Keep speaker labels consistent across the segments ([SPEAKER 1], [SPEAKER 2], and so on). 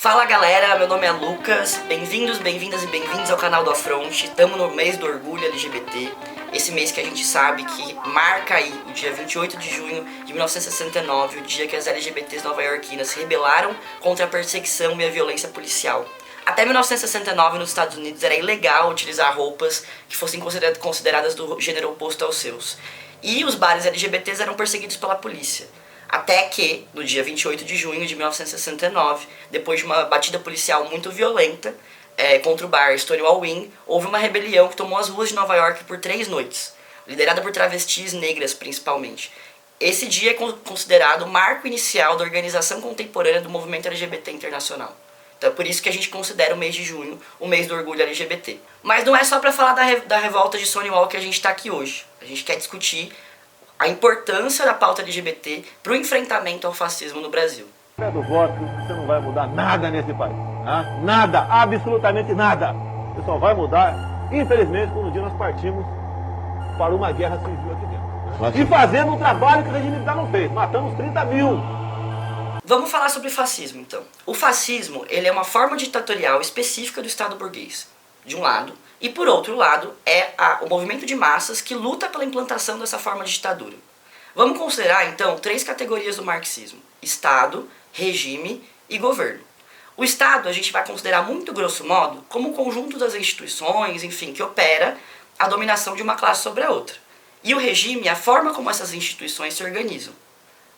[SPEAKER 1] Fala galera, meu nome é Lucas, bem-vindos, bem-vindas e bem-vindos ao canal do Afronte. Estamos no mês do orgulho LGBT, esse mês que a gente sabe que marca aí o dia 28 de junho de 1969, o dia que as LGBTs nova-iorquinas se rebelaram contra a perseguição e a violência policial. Até 1969 nos Estados Unidos era ilegal utilizar roupas que fossem consideradas do gênero oposto aos seus. E os bares LGBTs eram perseguidos pela polícia. Até que, no dia 28 de junho de 1969, depois de uma batida policial muito violenta contra o bar Stonewall Inn, houve uma rebelião que tomou as ruas de Nova York por 3 noites, liderada por travestis negras principalmente. Esse dia é considerado o marco inicial da organização contemporânea do movimento LGBT internacional. Então é por isso que a gente considera o mês de junho o mês do orgulho LGBT. Mas não é só para falar da revolta de Stonewall que a gente está aqui hoje. A gente quer discutir a importância da pauta LGBT para o enfrentamento ao fascismo no Brasil.
[SPEAKER 2] Do voto, você não vai mudar nada nesse país. Nada, absolutamente nada. Você só vai mudar, infelizmente, quando um dia nós partimos para uma guerra civil aqui dentro. E fazendo um trabalho que o regime militar não fez. Matamos 30 mil.
[SPEAKER 1] Vamos falar sobre fascismo, então. O fascismo, ele é uma forma ditatorial específica do Estado burguês, de um lado, e por outro lado é o movimento de massas que luta pela implantação dessa forma de ditadura. Vamos considerar então 3 categorias do marxismo: Estado, regime e governo. O Estado a gente vai considerar muito grosso modo como um conjunto das instituições, enfim, que opera a dominação de uma classe sobre a outra. E o regime é a forma como essas instituições se organizam.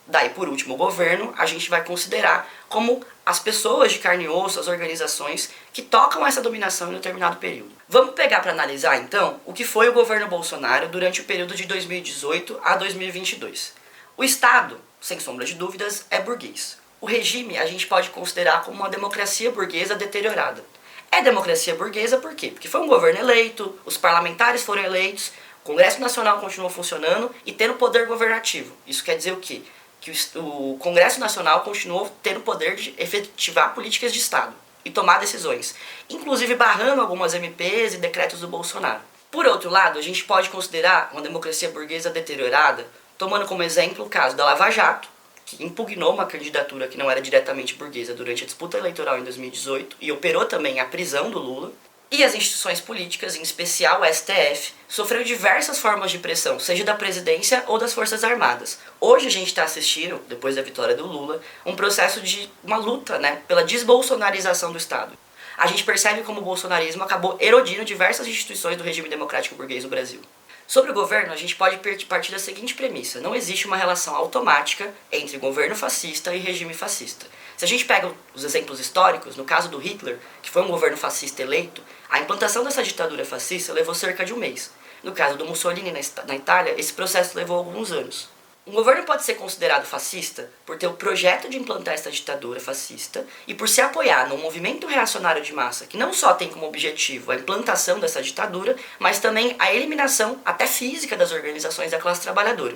[SPEAKER 1] Daí, por último, o governo, a gente vai considerar como as pessoas de carne e osso, as organizações que tocam essa dominação em um determinado período. Vamos pegar para analisar, então, o que foi o governo Bolsonaro durante o período de 2018 a 2022. O Estado, sem sombra de dúvidas, é burguês. O regime a gente pode considerar como uma democracia burguesa deteriorada. É democracia burguesa por quê? Porque foi um governo eleito, os parlamentares foram eleitos, o Congresso Nacional continuou funcionando e tendo poder governativo. Isso quer dizer o quê? Que o Congresso Nacional continuou tendo o poder de efetivar políticas de Estado e tomar decisões, inclusive barrando algumas MPs e decretos do Bolsonaro. Por outro lado, a gente pode considerar uma democracia burguesa deteriorada, tomando como exemplo o caso da Lava Jato, que impugnou uma candidatura que não era diretamente burguesa durante a disputa eleitoral em 2018 e operou também a prisão do Lula. E as instituições políticas, em especial o STF, sofreu diversas formas de pressão, seja da presidência ou das Forças Armadas. Hoje a gente está assistindo, depois da vitória do Lula, um processo de uma luta pela desbolsonarização do Estado. A gente percebe como o bolsonarismo acabou erodindo diversas instituições do regime democrático burguês no Brasil. Sobre o governo, a gente pode partir da seguinte premissa: não existe uma relação automática entre governo fascista e regime fascista. Se a gente pega os exemplos históricos, no caso do Hitler, que foi um governo fascista eleito, a implantação dessa ditadura fascista levou cerca de um mês. No caso do Mussolini na Itália, esse processo levou alguns anos. Um governo pode ser considerado fascista por ter o projeto de implantar essa ditadura fascista e por se apoiar num movimento reacionário de massa que não só tem como objetivo a implantação dessa ditadura, mas também a eliminação até física das organizações da classe trabalhadora.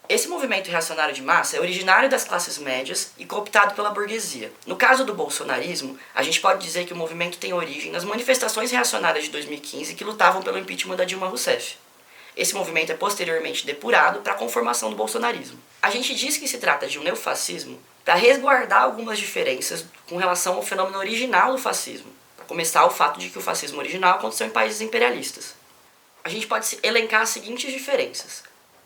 [SPEAKER 1] Esse movimento reacionário de massa é originário das classes médias e cooptado pela burguesia. No caso do bolsonarismo, a gente pode dizer que o movimento tem origem nas manifestações reacionárias de 2015 que lutavam pelo impeachment da Dilma Rousseff. Esse movimento é posteriormente depurado para a conformação do bolsonarismo. A gente diz que se trata de um neofascismo para resguardar algumas diferenças com relação ao fenômeno original do fascismo. Para começar, o fato de que o fascismo original aconteceu em países imperialistas. A gente pode elencar as seguintes diferenças.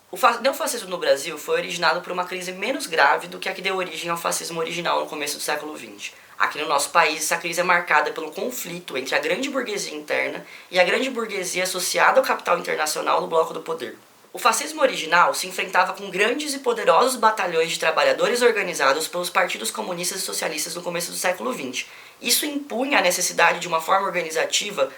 [SPEAKER 1] O neofascismo no Brasil foi originado por uma crise menos grave do que a que deu origem ao fascismo original no começo do século XX. Aqui no nosso país, essa crise é marcada pelo conflito entre a grande burguesia interna e a grande burguesia associada ao capital internacional no bloco do poder. O fascismo original se enfrentava com grandes e poderosos batalhões de trabalhadores organizados pelos partidos comunistas e socialistas no começo do século XX. Isso impunha a necessidade de uma forma organizativa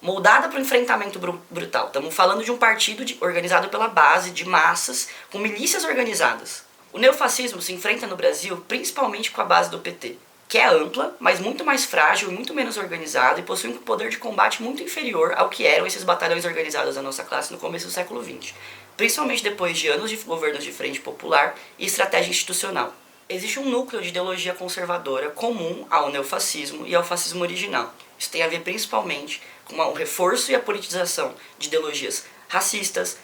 [SPEAKER 1] moldada para o enfrentamento brutal. Estamos falando de um partido organizado pela base, de massas, com milícias organizadas. O neofascismo se enfrenta no Brasil principalmente com a base do PT, que é ampla, mas muito mais frágil e muito menos organizada e possui um poder de combate muito inferior ao que eram esses batalhões organizados da nossa classe no começo do século XX, principalmente depois de anos de governos de frente popular e estratégia institucional. Existe um núcleo de ideologia conservadora comum ao neofascismo e ao fascismo original. Isso tem a ver principalmente com o reforço e a politização de ideologias racistas,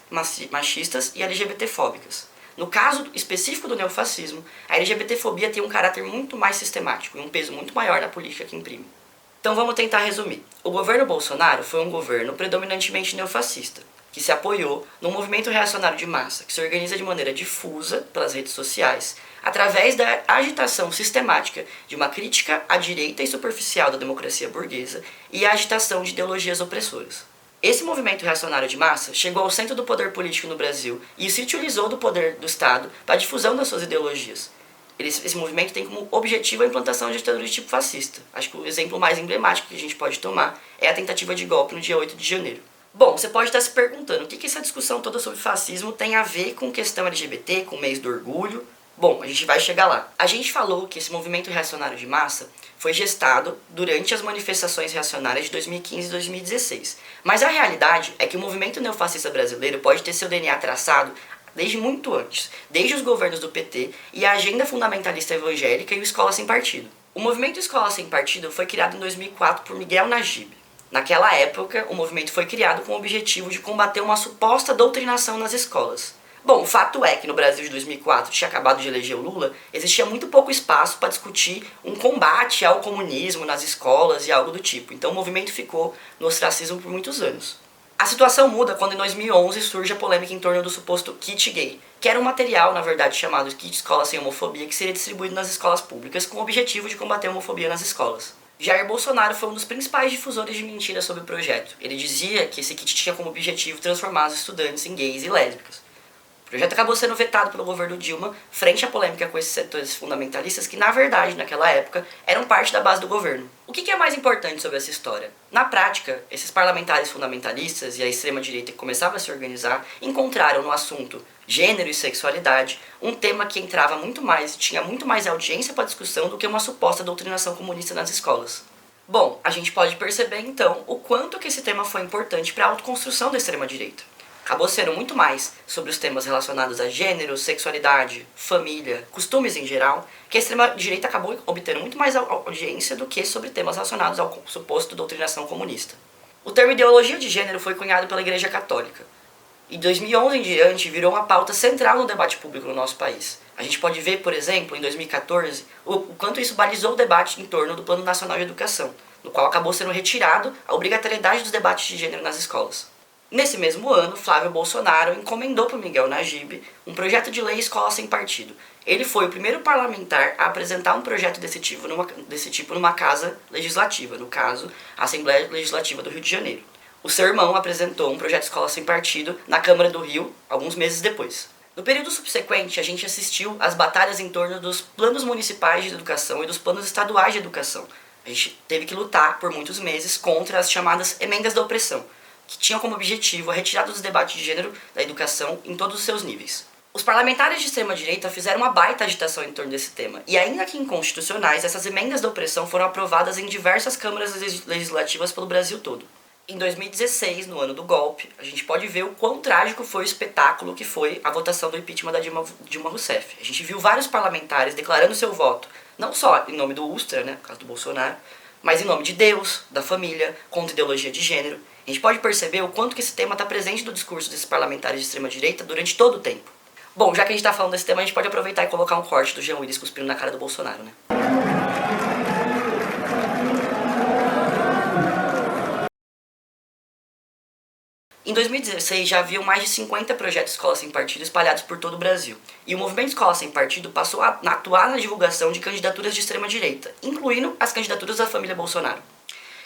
[SPEAKER 1] machistas e LGBTfóbicas. No caso específico do neofascismo, a LGBTfobia tem um caráter muito mais sistemático e um peso muito maior na política que imprime. Então vamos tentar resumir. O governo Bolsonaro foi um governo predominantemente neofascista, que se apoiou num movimento reacionário de massa, que se organiza de maneira difusa pelas redes sociais, através da agitação sistemática de uma crítica à direita e superficial da democracia burguesa e a agitação de ideologias opressoras. Esse movimento reacionário de massa chegou ao centro do poder político no Brasil e se utilizou do poder do Estado para a difusão das suas ideologias. Esse movimento tem como objetivo a implantação de ditadura de tipo fascista. Acho que o exemplo mais emblemático que a gente pode tomar é a tentativa de golpe no dia 8 de janeiro. Bom, você pode estar se perguntando o que essa discussão toda sobre fascismo tem a ver com questão LGBT, com o mês do orgulho. Bom, a gente vai chegar lá. A gente falou que esse movimento reacionário de massa foi gestado durante as manifestações reacionárias de 2015 e 2016. Mas a realidade é que o movimento neofascista brasileiro pode ter seu DNA traçado desde muito antes, desde os governos do PT e a agenda fundamentalista evangélica e o Escola Sem Partido. O movimento Escola Sem Partido foi criado em 2004 por Miguel Najib. Naquela época, o movimento foi criado com o objetivo de combater uma suposta doutrinação nas escolas. Bom, o fato é que no Brasil de 2004, tinha acabado de eleger o Lula, existia muito pouco espaço para discutir um combate ao comunismo nas escolas e algo do tipo. Então o movimento ficou no ostracismo por muitos anos. A situação muda quando em 2011 surge a polêmica em torno do suposto kit gay, que era um material, na verdade, chamado Kit Escola Sem Homofobia, que seria distribuído nas escolas públicas com o objetivo de combater a homofobia nas escolas. Jair Bolsonaro foi um dos principais difusores de mentiras sobre o projeto. Ele dizia que esse kit tinha como objetivo transformar os estudantes em gays e lésbicas. O projeto acabou sendo vetado pelo governo Dilma, frente à polêmica com esses setores fundamentalistas que, na verdade, naquela época, eram parte da base do governo. O que é mais importante sobre essa história? Na prática, esses parlamentares fundamentalistas e a extrema-direita que começava a se organizar encontraram no assunto gênero e sexualidade um tema que entrava muito mais, tinha muito mais audiência para discussão do que uma suposta doutrinação comunista nas escolas. Bom, a gente pode perceber então o quanto que esse tema foi importante para a autoconstrução da extrema-direita. Acabou sendo muito mais sobre os temas relacionados a gênero, sexualidade, família, costumes em geral, que a extrema-direita acabou obtendo muito mais audiência do que sobre temas relacionados ao suposto doutrinação comunista. O termo ideologia de gênero foi cunhado pela Igreja Católica. E de 2011 em diante virou uma pauta central no debate público no nosso país. A gente pode ver, por exemplo, em 2014, o quanto isso balizou o debate em torno do Plano Nacional de Educação, no qual acabou sendo retirado a obrigatoriedade dos debates de gênero nas escolas. Nesse mesmo ano, Flávio Bolsonaro encomendou para Miguel Najib um projeto de lei Escola Sem Partido. Ele foi o primeiro parlamentar a apresentar um projeto desse tipo numa casa legislativa, no caso, a Assembleia Legislativa do Rio de Janeiro. O seu irmão apresentou um projeto de Escola Sem Partido na Câmara do Rio, alguns meses depois. No período subsequente, a gente assistiu às batalhas em torno dos planos municipais de educação e dos planos estaduais de educação. A gente teve que lutar por muitos meses contra as chamadas emendas da opressão, que tinham como objetivo a retirada dos debates de gênero da educação em todos os seus níveis. Os parlamentares de extrema-direita fizeram uma baita agitação em torno desse tema, e ainda que inconstitucionais, essas emendas da opressão foram aprovadas em diversas câmaras legislativas pelo Brasil todo. Em 2016, no ano do golpe, a gente pode ver o quão trágico foi o espetáculo que foi a votação do impeachment da Dilma Rousseff. A gente viu vários parlamentares declarando seu voto, não só em nome do Ustra, no caso do Bolsonaro, mas em nome de Deus, da família, contra ideologia de gênero. A gente pode perceber o quanto que esse tema está presente no discurso desses parlamentares de extrema-direita durante todo o tempo. Bom, já que a gente está falando desse tema, a gente pode aproveitar e colocar um corte do Jean Willis cuspindo na cara do Bolsonaro, né? Em 2016, já haviam mais de 50 projetos de escola sem partido espalhados por todo o Brasil. E o movimento Escola Sem Partido passou a atuar na divulgação de candidaturas de extrema-direita, incluindo as candidaturas da família Bolsonaro.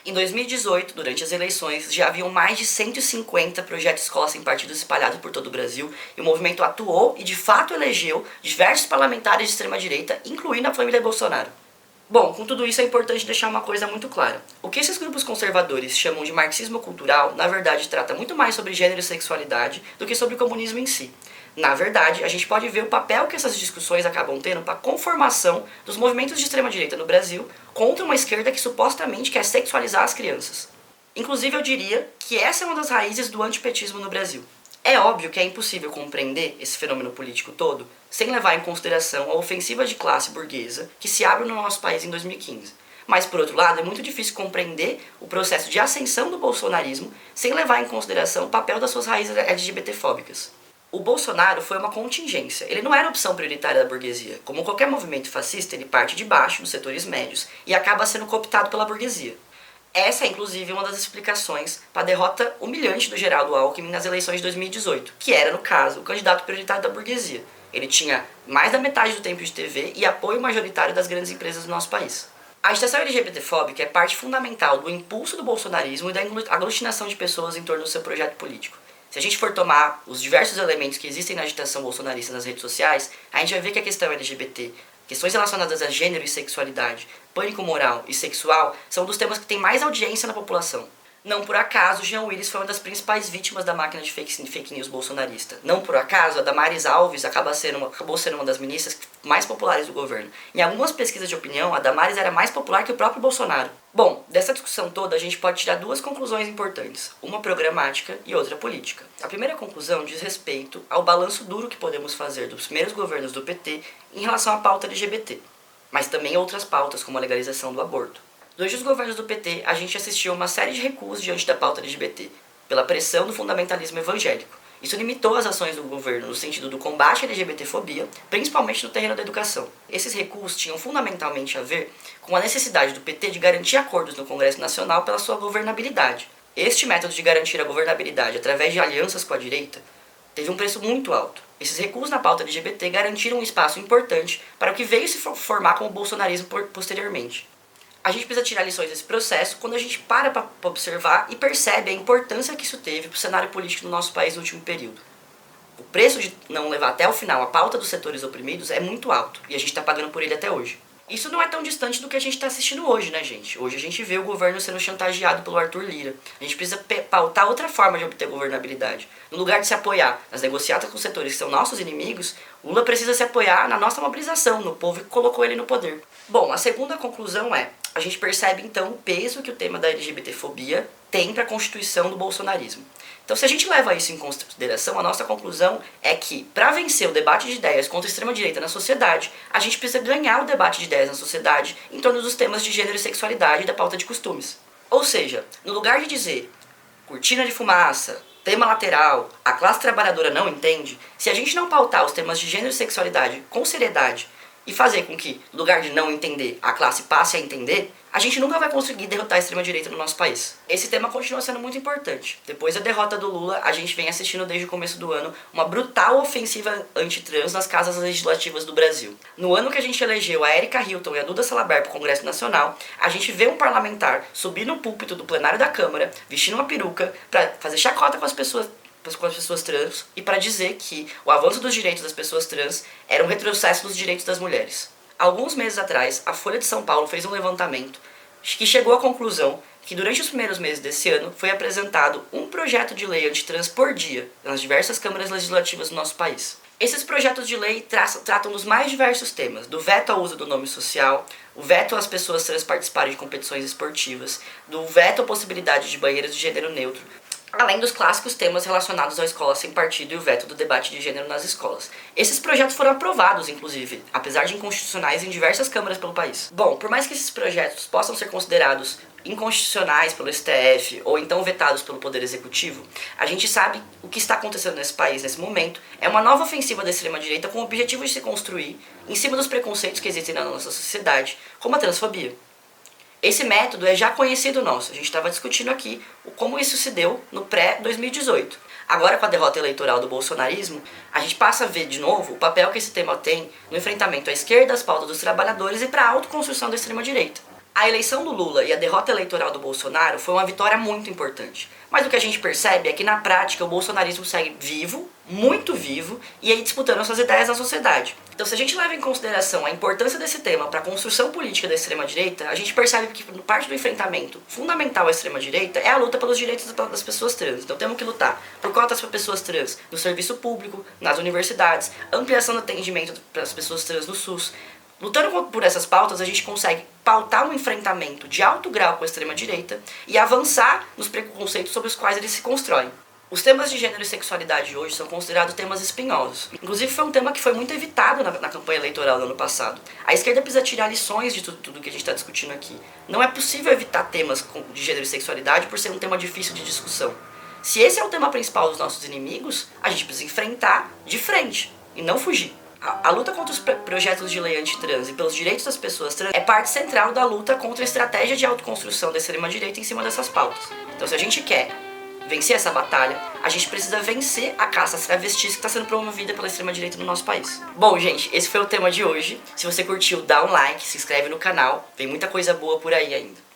[SPEAKER 1] Em 2018, durante as eleições, já haviam mais de 150 projetos de escola sem partido espalhados por todo o Brasil, e o movimento atuou e de fato elegeu diversos parlamentares de extrema-direita, incluindo a família Bolsonaro. Bom, com tudo isso é importante deixar uma coisa muito clara. O que esses grupos conservadores chamam de marxismo cultural, na verdade trata muito mais sobre gênero e sexualidade do que sobre o comunismo em si. Na verdade, a gente pode ver o papel que essas discussões acabam tendo para a conformação dos movimentos de extrema-direita no Brasil contra uma esquerda que supostamente quer sexualizar as crianças. Inclusive, eu diria que essa é uma das raízes do antipetismo no Brasil. É óbvio que é impossível compreender esse fenômeno político todo sem levar em consideração a ofensiva de classe burguesa que se abre no nosso país em 2015. Mas, por outro lado, é muito difícil compreender o processo de ascensão do bolsonarismo sem levar em consideração o papel das suas raízes LGBTfóbicas. O Bolsonaro foi uma contingência, ele não era a opção prioritária da burguesia. Como qualquer movimento fascista, ele parte de baixo, dos setores médios, e acaba sendo cooptado pela burguesia. Essa é, inclusive, uma das explicações para a derrota humilhante do Geraldo Alckmin nas eleições de 2018, que era, no caso, o candidato prioritário da burguesia. Ele tinha mais da metade do tempo de TV e apoio majoritário das grandes empresas do nosso país. A agitação LGBTfóbica é parte fundamental do impulso do bolsonarismo e da aglutinação de pessoas em torno do seu projeto político. Se a gente for tomar os diversos elementos que existem na agitação bolsonarista nas redes sociais, a gente vai ver que a questão LGBT, questões relacionadas a gênero e sexualidade, pânico moral e sexual são dos temas que têm mais audiência na população. Não por acaso, Jean Willis foi uma das principais vítimas da máquina de fake news bolsonarista. Não por acaso, a Damares Alves acabou sendo uma das ministras mais populares do governo. Em algumas pesquisas de opinião, a Damares era mais popular que o próprio Bolsonaro. Bom, dessa discussão toda a gente pode tirar duas conclusões importantes, uma programática e outra política. A primeira conclusão diz respeito ao balanço duro que podemos fazer dos primeiros governos do PT em relação à pauta LGBT, mas também outras pautas como a legalização do aborto. Durante os governos do PT, a gente assistiu a uma série de recuos diante da pauta LGBT, pela pressão do fundamentalismo evangélico. Isso limitou as ações do governo no sentido do combate à LGBTfobia, principalmente no terreno da educação. Esses recuos tinham fundamentalmente a ver com a necessidade do PT de garantir acordos no Congresso Nacional pela sua governabilidade. Este método de garantir a governabilidade através de alianças com a direita teve um preço muito alto. Esses recuos na pauta LGBT garantiram um espaço importante para o que veio se formar como o bolsonarismo posteriormente. A gente precisa tirar lições desse processo quando a gente para observar e percebe a importância que isso teve para o cenário político do nosso país no último período. O preço de não levar até o final a pauta dos setores oprimidos é muito alto e a gente está pagando por ele até hoje. Isso não é tão distante do que a gente está assistindo hoje, né, gente? Hoje a gente vê o governo sendo chantageado pelo Arthur Lira. A gente precisa pautar outra forma de obter governabilidade. No lugar de se apoiar nas negociatas com os setores que são nossos inimigos, Lula precisa se apoiar na nossa mobilização, no povo que colocou ele no poder. Bom, a segunda conclusão é: a gente percebe então o peso que o tema da LGBTfobia tem para a constituição do bolsonarismo. Então, se a gente leva isso em consideração, a nossa conclusão é que, para vencer o debate de ideias contra a extrema-direita na sociedade, a gente precisa ganhar o debate de ideias na sociedade em torno dos temas de gênero e sexualidade e da pauta de costumes. Ou seja, no lugar de dizer cortina de fumaça, tema lateral, a classe trabalhadora não entende, se a gente não pautar os temas de gênero e sexualidade com seriedade e fazer com que, no lugar de não entender, a classe passe a entender, a gente nunca vai conseguir derrotar a extrema-direita no nosso país. Esse tema continua sendo muito importante. Depois da derrota do Lula, a gente vem assistindo desde o começo do ano uma brutal ofensiva antitrans nas casas legislativas do Brasil. No ano que a gente elegeu a Erika Hilton e a Duda Salabert para o Congresso Nacional, a gente vê um parlamentar subir no púlpito do plenário da Câmara, vestindo uma peruca, para fazer chacota com as pessoas trans e para dizer que o avanço dos direitos das pessoas trans era um retrocesso dos direitos das mulheres. Alguns meses atrás, a Folha de São Paulo fez um levantamento que chegou à conclusão que durante os primeiros meses desse ano foi apresentado um projeto de lei antitrans por dia nas diversas câmaras legislativas do nosso país. Esses projetos de lei tratam dos mais diversos temas, do veto ao uso do nome social, o veto às pessoas trans participarem de competições esportivas, do veto à possibilidade de banheiros de gênero neutro, além dos clássicos temas relacionados à escola sem partido e o veto do debate de gênero nas escolas. Esses projetos foram aprovados, inclusive, apesar de inconstitucionais em diversas câmaras pelo país. Bom, por mais que esses projetos possam ser considerados inconstitucionais pelo STF ou então vetados pelo Poder Executivo, a gente sabe o que está acontecendo nesse país nesse momento é uma nova ofensiva da extrema-direita com o objetivo de se construir em cima dos preconceitos que existem na nossa sociedade, como a transfobia. Esse método é já conhecido nosso, a gente estava discutindo aqui como isso se deu no pré-2018. Agora, com a derrota eleitoral do bolsonarismo, a gente passa a ver de novo o papel que esse tema tem no enfrentamento à esquerda, às pautas dos trabalhadores e para a autoconstrução da extrema-direita. A eleição do Lula e a derrota eleitoral do Bolsonaro foi uma vitória muito importante. Mas o que a gente percebe é que, na prática, o bolsonarismo segue vivo, muito vivo, e aí disputando as suas ideias na sociedade. Então, se a gente leva em consideração a importância desse tema para a construção política da extrema-direita, a gente percebe que parte do enfrentamento fundamental à extrema-direita é a luta pelos direitos das pessoas trans. Então, temos que lutar por cotas para pessoas trans no serviço público, nas universidades, ampliação do atendimento para as pessoas trans no SUS. Lutando por essas pautas, a gente consegue pautar um enfrentamento de alto grau com a extrema-direita e avançar nos preconceitos sobre os quais eles se constroem. Os temas de gênero e sexualidade hoje são considerados temas espinhosos. Inclusive, foi um tema que foi muito evitado na campanha eleitoral do ano passado. A esquerda precisa tirar lições de tudo que a gente está discutindo aqui. Não é possível evitar temas de gênero e sexualidade por ser um tema difícil de discussão. Se esse é o tema principal dos nossos inimigos, a gente precisa enfrentar de frente e não fugir. A luta contra os projetos de lei antitrans e pelos direitos das pessoas trans é parte central da luta contra a estratégia de autoconstrução da extrema-direita em cima dessas pautas. Então, se a gente quer vencer essa batalha, a gente precisa vencer a caça às travestis que está sendo promovida pela extrema-direita no nosso país. Bom, gente, esse foi o tema de hoje. Se você curtiu, dá um like, se inscreve no canal. Tem muita coisa boa por aí ainda.